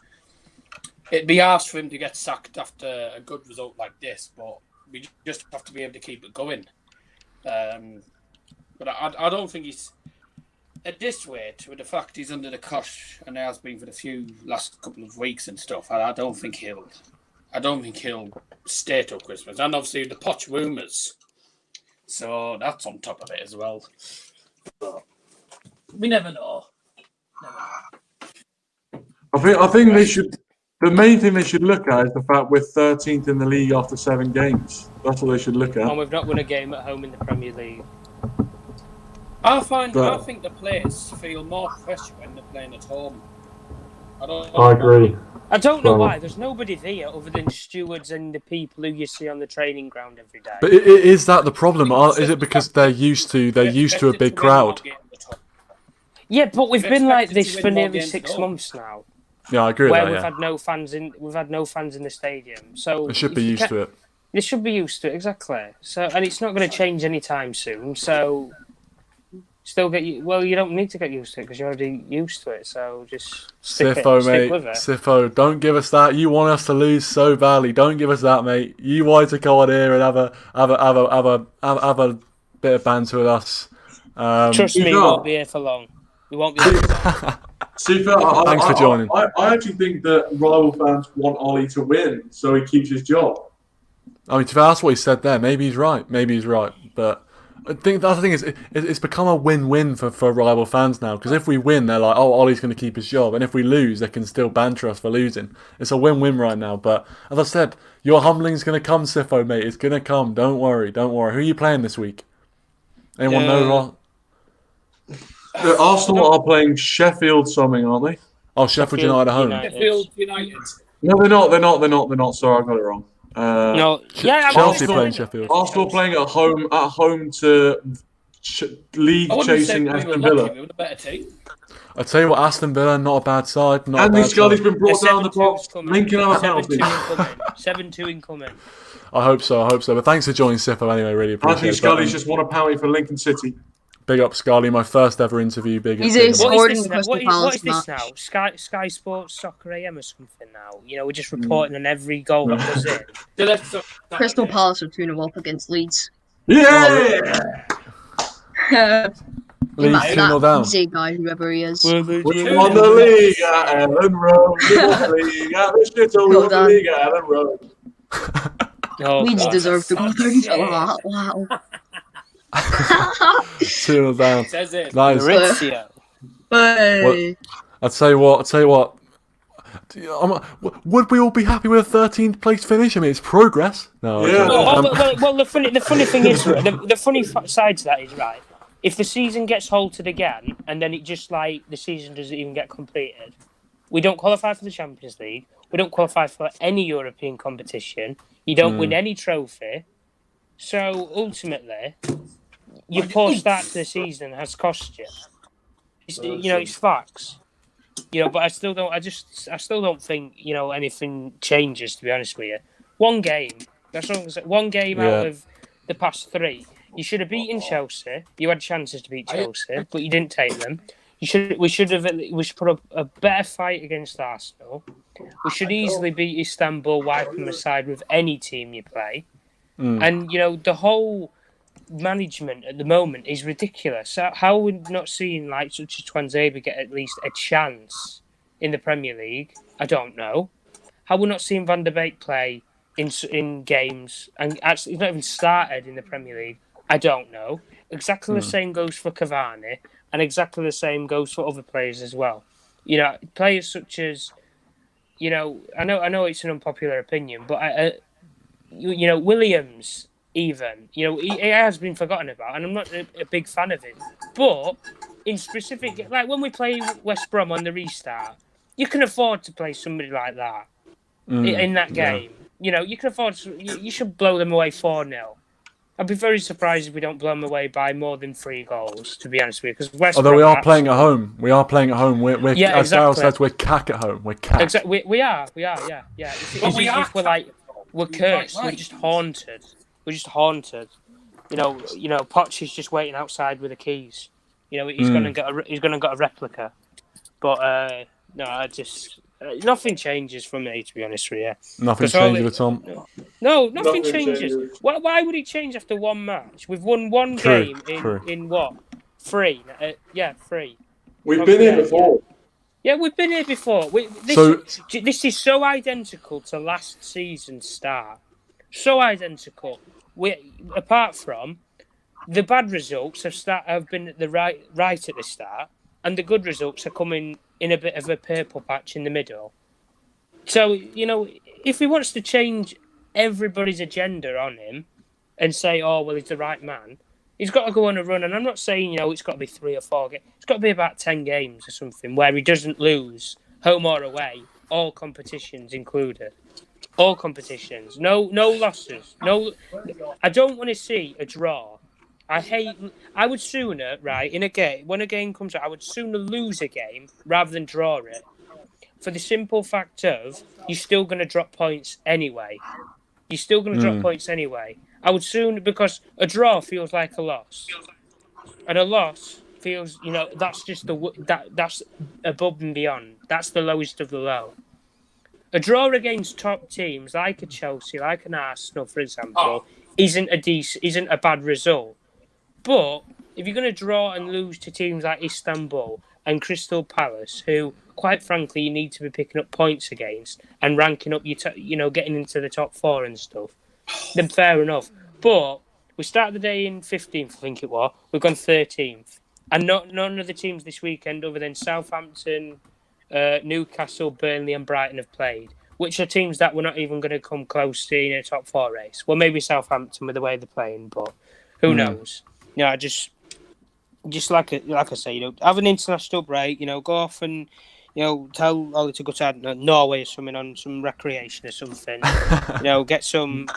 Speaker 2: it'd be harsh for him to get sacked after a good result like this. But we just have to be able to keep it going. But I don't think he's at this rate with the fact he's under the cosh and has been for the last couple of weeks and stuff. I don't think he'll stay till Christmas. And obviously the Poch rumours, so that's on top of it as well. But we never know.
Speaker 5: I think they should. The main thing they should look at is the fact we're 13th in the league after 7 games. That's what they should look at.
Speaker 3: And we've not won a game at home in the Premier League.
Speaker 2: I think the players feel more pressure when they're playing at home.
Speaker 5: I agree.
Speaker 3: I don't know why. There's nobody there other than stewards and the people who you see on the training ground every day.
Speaker 1: But is that the problem? Is it because they're used to a big crowd?
Speaker 3: Yeah, but we've been like this for nearly 6 months now.
Speaker 1: Yeah, I agree with that.
Speaker 3: We've had no fans in the stadium, so
Speaker 1: they should be used to it.
Speaker 3: They should be used to it, exactly. So, and it's not going to change anytime soon. So. Still you don't need to get used to it because you're already used to it. So just stick with it.
Speaker 1: Sifo, don't give us that. You want us to lose so badly. Don't give us that, mate. You want to go on here and have a bit of banter with us.
Speaker 3: Trust me, we won't be here for long. We won't be here for long.
Speaker 5: Sifo,
Speaker 1: thanks for joining.
Speaker 5: I actually think that rival fans want Ollie to win so he keeps his job.
Speaker 1: I mean, that's what he said there. Maybe he's right. But I think the other thing is it's become a win-win for rival fans now, because if we win, they're like, oh, Ollie's going to keep his job, and if we lose, they can still banter us for losing. It's a win-win right now. But as I said, your humbling's going to come, Sifo, mate. It's going to come. Don't worry. Who are you playing this week? Anyone know?
Speaker 5: Arsenal are playing Sheffield something, aren't they?
Speaker 1: Oh, Sheffield United at home.
Speaker 2: Sheffield United.
Speaker 5: No, they're not. Sorry, I got it wrong.
Speaker 1: Chelsea playing Sheffield.
Speaker 5: Arsenal playing at home to league chasing Aston Villa.
Speaker 2: We were the better team.
Speaker 1: I tell you what, Aston Villa, not a bad side.
Speaker 5: Andy Scully's been brought down the box. Lincoln out penalty.
Speaker 3: 7-2 incoming.
Speaker 1: I hope so. But thanks for joining Sifo anyway. Really appreciate it.
Speaker 5: Andy Scully's just won a penalty for Lincoln City.
Speaker 1: Big up, Scully. My first ever interview.
Speaker 4: He's scored in the Crystal Palace
Speaker 3: match. What is this now? Sky Sports Soccer AM or something now? You know, we're just reporting on every goal that goes in.
Speaker 4: Crystal Palace are 2-0 up against Leeds.
Speaker 5: Yeah!
Speaker 1: Leeds 2-0 down.
Speaker 4: Easy guy, whoever he is.
Speaker 5: We won the league at Ellen Road. We won the league at the shithole. We won the league at Ellen Road.
Speaker 4: Leeds deserve to go 30 Wow.
Speaker 1: 2 down.
Speaker 2: Says it.
Speaker 1: That is,
Speaker 3: Maurizio.
Speaker 4: Hey.
Speaker 1: I'd say what. Would we all be happy with a 13th place finish? I mean, it's progress. No,
Speaker 5: Yeah.
Speaker 3: Well, the funny thing is, the funny side to that is, right, if the season gets halted again and then it just like the season doesn't even get completed, we don't qualify for the Champions League. We don't qualify for any European competition. You don't win any trophy. So ultimately, your poor start to the season has cost you. It's facts. But I still don't think anything changes. To be honest with you, one game. That's all I'm saying. One game out of the past 3. You should have beaten Chelsea. You had chances to beat Chelsea, but you didn't take them. We should put up a better fight against Arsenal. We should easily beat Istanbul, wipe them aside with any team you play. And the whole management at the moment is ridiculous. How are we not seeing such as Twanzebe get at least a chance in the Premier League? I don't know. How we're not seeing Van der Beek play in games and actually he's not even started in the Premier League? I don't know. Exactly the same goes for Cavani, and exactly the same goes for other players as well. Players such as I know it's an unpopular opinion, but Williams. Even he has been forgotten about, and I'm not a big fan of him. But in specific, like when we play West Brom on the restart, you can afford to play somebody like that in that game. You can afford. You should blow them away 4-0. I'd be very surprised if we don't blow them away by more than 3 goals. To be honest with you, because
Speaker 1: although we are playing at home, We're as Daryl says, we're cack at home. We're cack.
Speaker 3: Exactly. We are. Yeah. We're cursed. We're just haunted. We're just haunted. Poch is just waiting outside with the keys. He's gonna get a replica. But no, nothing changes for me, to be honest with you.
Speaker 1: Nothing changes at all.
Speaker 3: No, nothing changes. Why would it change after one match? We've won one game in what? 3? 3.
Speaker 5: We've been here before.
Speaker 3: Yeah, we've been here before. This is so identical to last season's start. So identical. Apart from the bad results have been at the right at the start, and the good results are coming in a bit of a purple patch in the middle. So if he wants to change everybody's agenda on him and say, "Oh well, he's the right man," he's got to go on a run. And I'm not saying it's got to be 3 or 4 games. It's got to be about 10 games or something where he doesn't lose home or away, all competitions included. All competitions, no losses, no. I don't want to see a draw. I would sooner, right, in a game when a game comes out, I would sooner lose a game rather than draw it. For the simple fact of you're still going to drop points anyway. I would sooner, because a draw feels like a loss, and a loss feels that's just that's above and beyond. That's the lowest of the low. A draw against top teams like a Chelsea, like an Arsenal, for example, isn't a bad result. But if you're going to draw and lose to teams like Istanbul and Crystal Palace, who, quite frankly, you need to be picking up points against and ranking up getting into the top 4 and stuff, then fair enough. But we started the day in 15th, I think it was. We've gone 13th, and none of the teams this weekend, other than Southampton, Newcastle, Burnley and Brighton have played, which are teams that were not even going to come close to a top 4 race. Well, maybe Southampton with the way they're playing, but who knows? Just like I say, have an international break. Go off and tell Ollie to go to Norway or something on some recreation or something. Get some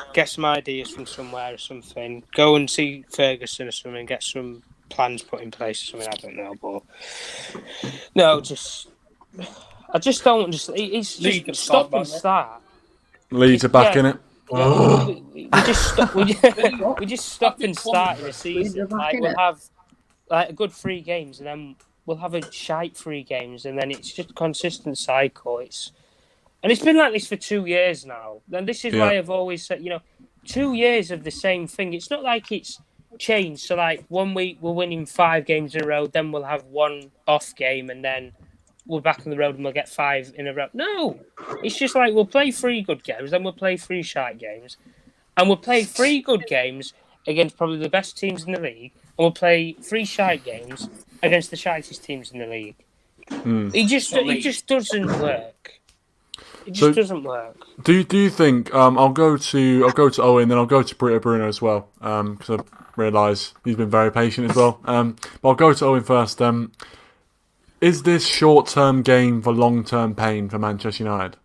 Speaker 3: ideas from somewhere or something. Go and see Ferguson or something. Get some plans put in place or something. I don't know, but no, I just don't. It's just stop and start.
Speaker 1: Leeds are back in it.
Speaker 3: We just stop and start in the season. We'll have a good 3 games, and then we'll have a shite 3 games, and then it's just a consistent cycle. It's been like this for 2 years now. And this is why I've always said, 2 years of the same thing. It's not like it's changed. So 1 week we're winning 5 games in a row, then we'll have 1 off game, and then we're back on the road and we'll get 5 in a row. No, it's just we'll play 3 good games, then we'll play 3 shite games, and we'll play 3 good games against probably the best teams in the league, and we'll play 3 shite games against the shitest teams in the league. It just doesn't work. It just doesn't work.
Speaker 1: Do you think? I'll go to Owen, then I'll go to Bruno as well. Because I realise he's been very patient as well. But I'll go to Owen first. Is this short-term gain for long-term pain for Manchester United?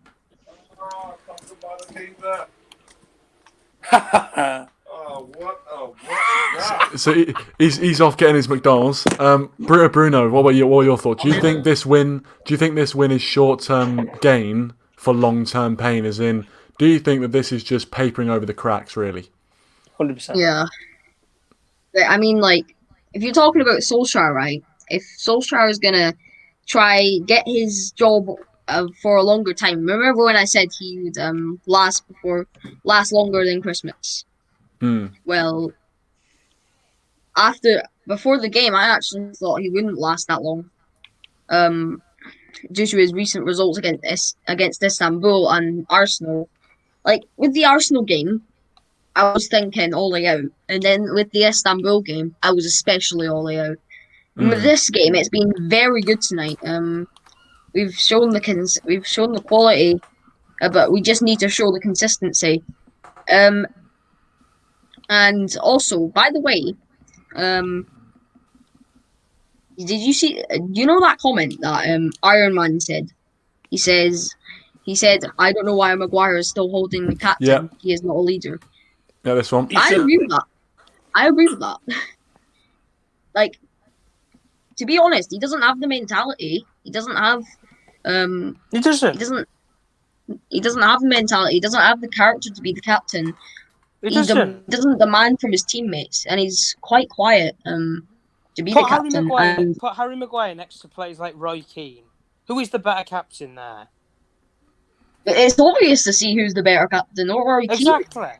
Speaker 1: So he's off getting his McDonald's. Bruno, what were your thoughts? Do you think this win is short-term gain for long-term pain? As in, do you think that this is just papering over the cracks? Really?
Speaker 3: 100%.
Speaker 4: Yeah. I mean, like, if you're talking about Solskjaer, right? If Solskjaer is gonna try get his job for a longer time, remember when I said he would last longer than Christmas? Well, before the game, I actually thought he wouldn't last that long. Due to his recent results against Istanbul and Arsenal. Like, with the Arsenal game, I was thinking Ole out. And then with the Istanbul game, I was especially Ole out. And with this game, it's been very good tonight. We've shown the quality, but we just need to show the consistency. And also, by the way, did you see? You know that comment that Iron Man said? He said, "I don't know why Maguire is still holding the captain.
Speaker 1: Yeah.
Speaker 4: He is not a leader."
Speaker 1: Yeah, this one.
Speaker 4: I agree with that. Like, to be honest, he doesn't have the mentality. He doesn't have.
Speaker 3: He doesn't.
Speaker 4: He doesn't have the mentality. He doesn't have the character to be the captain.
Speaker 3: He doesn't.
Speaker 4: Doesn't demand from his teammates, and he's quite quiet. To be the captain.
Speaker 3: Put Harry Maguire next to players like Roy Keane. Who is the better captain there?
Speaker 4: It's obvious to see who's the better captain, or Roy Keane.
Speaker 3: Exactly.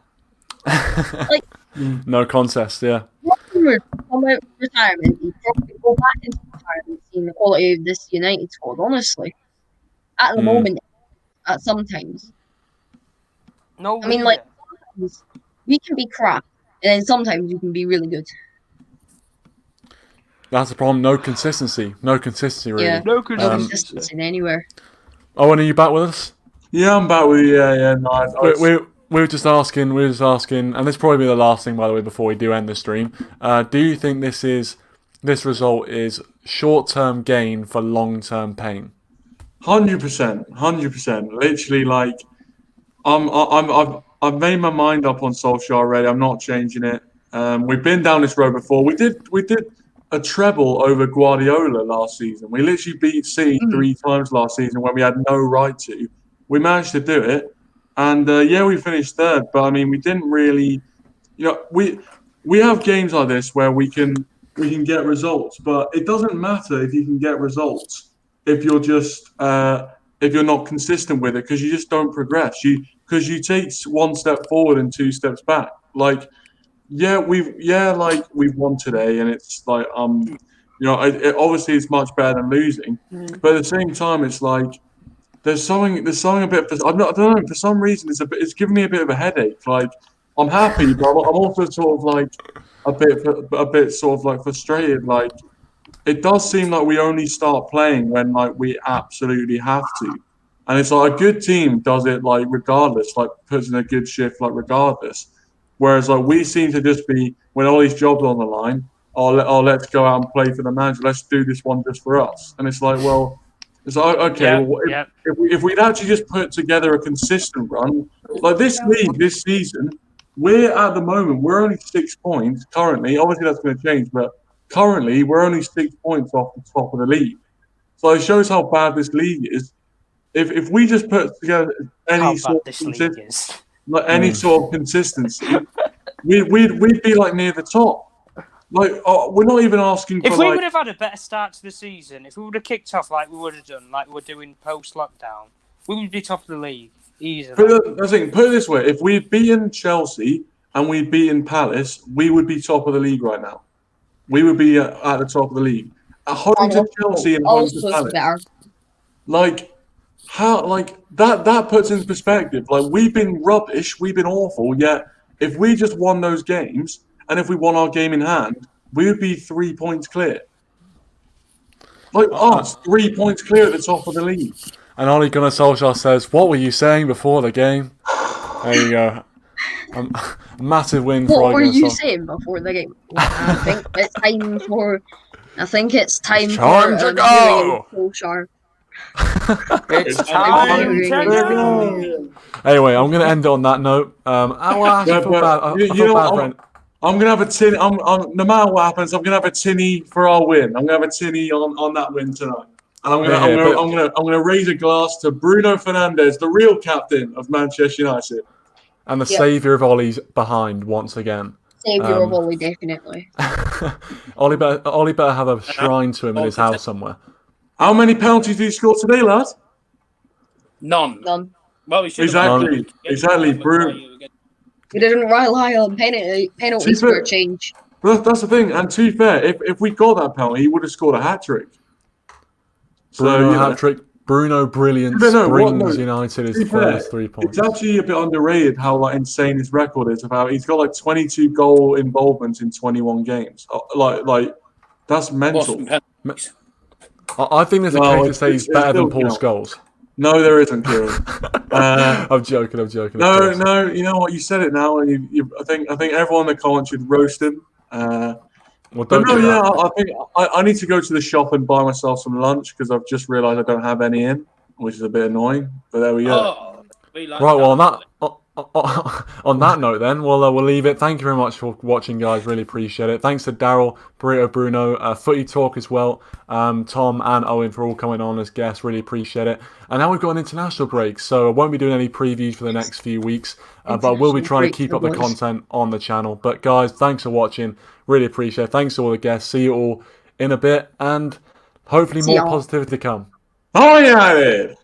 Speaker 4: Like,
Speaker 1: no contest, yeah.
Speaker 4: Come out of retirement, he'd probably go back into retirement, seeing the quality of this United squad. Honestly, at the moment, sometimes.
Speaker 3: No,
Speaker 4: I mean, like, sometimes we can be crap, and then sometimes we can be really good.
Speaker 1: That's the problem. No consistency. No consistency, really.
Speaker 4: Yeah, no consistency anywhere.
Speaker 1: Owen, are you back with us?
Speaker 5: Yeah, I'm back with you. Yeah, nice.
Speaker 1: We were just asking, and this probably be the last thing, by the way, before we do end the stream. Do you think this result is short-term gain for long-term pain?
Speaker 5: 100%. Literally, like, I've made my mind up on Solskjaer already. I'm not changing it. We've been down this road before. We did a treble over Guardiola last season. We literally beat City 3 times last season when we had no right to. We managed to do it. And we finished third, but I mean, we didn't really. We have games like this where we can get results, but it doesn't matter if you can get results if you're just if you're not consistent with it, because you just don't progress. Because you take 1 step forward and 2 steps back. Like, we've won today, and it's like obviously it's much better than losing, but at the same time, it's like. There's something a bit. I don't know. For some reason, it's giving me a bit of a headache. Like, I'm happy, but I'm also sort of like a bit sort of like frustrated. Like, it does seem like we only start playing when like we absolutely have to, and it's like a good team does it like regardless, like puts in a good shift like regardless. Whereas like we seem to just be when all these jobs are on the line. Let's go out and play for the manager. Let's do this one just for us. And it's like, well. It's like, okay, if we'd actually just put together a consistent run, like this league, this season, we're only 6 points currently. Obviously, that's going to change, but currently, we're only 6 points off the top of the league. So it shows how bad this league is. If we just put together any sort of consistency, we'd be like near the top. Like, we're not even asking for.
Speaker 3: If we would have had a better start to the season, if we would have kicked off like we would have done, like we're doing post-lockdown, we would be top of the league easily.
Speaker 5: But I think, put it this way: if we'd beaten Chelsea and we'd beaten Palace, we would be top of the league right now. We would be at the top of the league. At home to Chelsea and home to Palace. Like, how? Like that puts into perspective. Like, we've been rubbish, we've been awful. Yet, if we just won those games. and if we won our game in hand, we would be 3 points clear. Like us, 3 points clear at the top of the league.
Speaker 1: And Ole Gunnar Solskjaer says, "What were you saying before the game?" There you go. A massive win for
Speaker 4: What
Speaker 1: Ole
Speaker 4: were
Speaker 1: Gunnar
Speaker 4: you
Speaker 1: Solskjaer.
Speaker 4: saying before the game? I think it's time for. I think it's time
Speaker 1: It's
Speaker 4: for
Speaker 1: time to go!
Speaker 4: Solskjaer.
Speaker 3: It's time to go.
Speaker 1: Anyway, I'm going to end it on that note. I feel bad. I feel bad, friend.
Speaker 5: I'm gonna have a tin. No matter what happens, I'm gonna have a tinny for our win. I'm gonna have a tinny on that win tonight, and I'm gonna raise a glass to Bruno Fernandes, the real captain of Manchester United,
Speaker 1: And the saviour of Ollie's behind once again.
Speaker 4: Saviour of Ollie, definitely.
Speaker 1: Ollie better have a shrine to him in his house somewhere.
Speaker 5: How many penalties did he score today, lad?
Speaker 2: None. Well, we should
Speaker 5: Exactly, Bruno.
Speaker 4: We didn't rely on penalties for a change.
Speaker 5: But that's the thing. And to be fair, if we got that penalty, he would have scored a hat trick.
Speaker 1: Bruno hat trick. Bruno brilliance brings United his first 3 points.
Speaker 5: It's actually a bit underrated how insane his record is. About he's got 22 goal involvements in 21 games. Like that's mental.
Speaker 1: I think there's a case to say he's better than Paul Scholes.
Speaker 5: No, there isn't, Kieran.
Speaker 1: I'm joking.
Speaker 5: No. You know what? You said it now, and I think everyone in the comments should roast him.
Speaker 1: Well, don't do that.
Speaker 5: Yeah, I think I need to go to the shop and buy myself some lunch because I've just realised I don't have any in, which is a bit annoying. But there we go.
Speaker 1: Right. Well, on that note, then we'll leave it. Thank you very much for watching, guys. Really appreciate it. Thanks to Daryl, Burrito, Bruno, Footy Talk as well, Tom and Owen for all coming on as guests. Really appreciate it. And now we've got an international break, so I won't be doing any previews for the next few weeks, but we'll be trying to keep up the content on the channel. But guys, thanks for watching. Really appreciate it. Thanks to all the guests. See you all in a bit, and hopefully more positivity to come.
Speaker 5: Oh yeah,